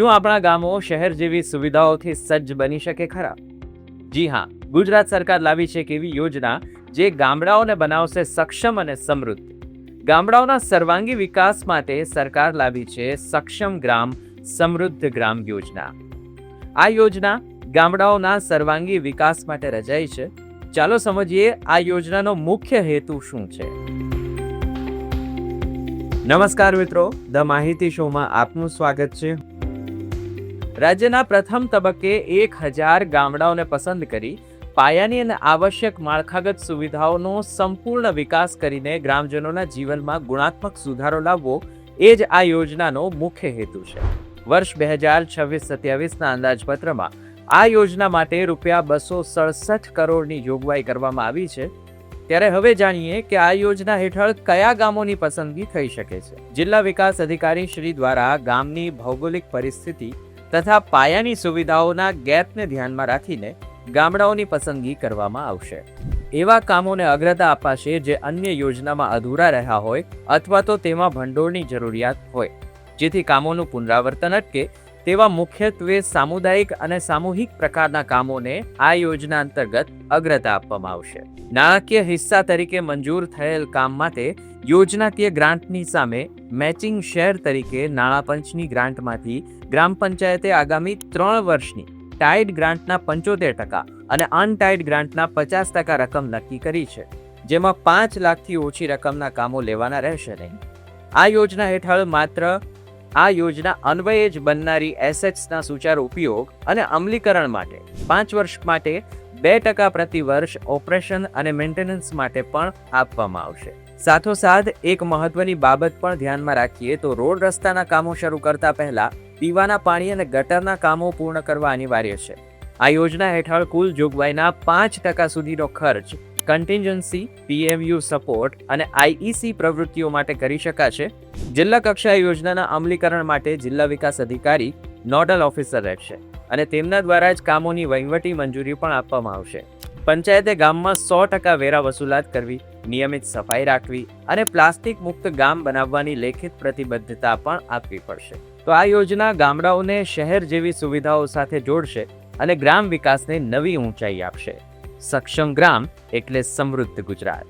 શું આપણા ગામો શહેર જેવી સુવિધાઓથી સજ્જ બની શકે ખરા? જી હા, ગુજરાત સરકાર લાવી છે એક એવી યોજના જે ગામડાઓને બનાવશે સક્ષમ અને સમૃદ્ધ. ગામડાઓના સર્વાંગી વિકાસ માટે સરકાર લાવી છે સક્ષમ ગ્રામ સમૃદ્ધ ગ્રામ યોજના. આ યોજના ગામડાઓના સર્વાંગી વિકાસ માટે રચાઈ છે. ચાલો સમજીએ આ યોજનાનો મુખ્ય હેતુ શું છે. નમસ્કાર મિત્રો, ધ માહિતી શોમાં આપનું સ્વાગત છે. રાજ્યના પ્રથમ તબક્કે 1000 ગામડાઓને પસંદ કરી પાયાની અને આવશ્યક માળખાગત સુવિધાઓનો સંપૂર્ણ વિકાસ કરીને ગ્રામજનોના જીવનમાં ગુણાત્મક સુધારો લાવવો એ જ આ યોજનાનો મુખ્ય હેતુ છે. વર્ષ 2026-27ના અંદાજપત્રમાં આ યોજના માટે ₹267 કરોડની જોગવાઈ કરવામાં આવી છે. ત્યારે હવે જાણીએ કે આ યોજના હેઠળ કયા ગામોની પસંદગી થઈ શકે છે. જિલ્લા વિકાસ અધિકારી શ્રી દ્વારા ગામની ભૌગોલિક પરિસ્થિતિ તથા પાયાની સુવિધાઓના ગેપને ધ્યાનમાં રાખીને ગામડાઓની પસંદગી કરવામાં આવશે. એવા કામોને અગ્રતા અપાશે જે અન્ય યોજનામાં અધૂરા રહ્યા હોય અથવા તો તેમાં ભંડોળની જરૂરિયાત હોય. જેથી કામોનું પુનરાવર્તન અટકે તેવા મુખ્યત્વે સામુદાયિક અને સામૂહિક પ્રકારના કામોને આ યોજના અંતર્ગત અગ્રતા આપવામાં આવશે. નાણાકીય હિસ્સા તરીકે મંજૂર થયેલ કામ માટે યોજનાકીય ગ્રાન્ટની સામે મેચિંગ શેર તરીકે નાણાં પંચની ગ્રાન્ટમાંથી ગ્રામ પંચાયતે આગામી 3 વર્ષની ટાઈડ ગ્રાન્ટના 75% અને અનટાઈડ ગ્રાન્ટના 50% રકમ નક્કી કરી છે, જેમાં 5 લાખથી ઓછી રકમના કામો લેવાના રહેશે નહીં. આ યોજના હેઠળ માત્ર આ યોજના અન્વયે જ બનનારી એસેટ્સના સુચારુ ઉપયોગ અને અમલીકરણ માટે 5 વર્ષ માટે 2% પ્રતિ વર્ષ ઓપરેશન અને મેન્ટેનન્સ માટે પણ આપવામાં આવશે. સાથોસાથ એક મહત્વની બાબત પણ ધ્યાનમાં રાખીએ તો રોડ રસ્તાના કામો શરૂ કરતા પહેલા પીવાના પાણી અને ગટરના કામો પૂર્ણ કરવા અનિવાર્ય છે. આ યોજના હેઠળ કુલ જોગવાઈના 5% સુધીનો ખર્ચ કન્ટિન્જન્સી, PMU સપોર્ટ અને IEC પ્રવૃત્તિઓ માટે કરી શકાશે. જિલ્લા કક્ષાએ યોજનાના અમલીકરણ માટે જિલ્લા વિકાસ અધિકારી નોડલ ઓફિસર રહેશે અને તેમના દ્વારા જ કામોની વહીવટી મંજૂરી પણ આપવામાં આવશે. પંચાયતે ગામમાં 100% વેરા વસૂલાત કરવી, નિયમિત સફાઈ રાખવી અને પ્લાસ્ટિક મુક્ત ગામ બનાવવાની લેખિત પ્રતિબદ્ધતા પણ આપવી પડશે. તો આ યોજના ગામડાઓને શહેર જેવી સુવિધાઓ સાથે જોડશે અને ગ્રામ વિકાસને નવી ઊંચાઈ આપશે. સક્ષમ ગ્રામ એટલે સમૃદ્ધ ગુજરાત.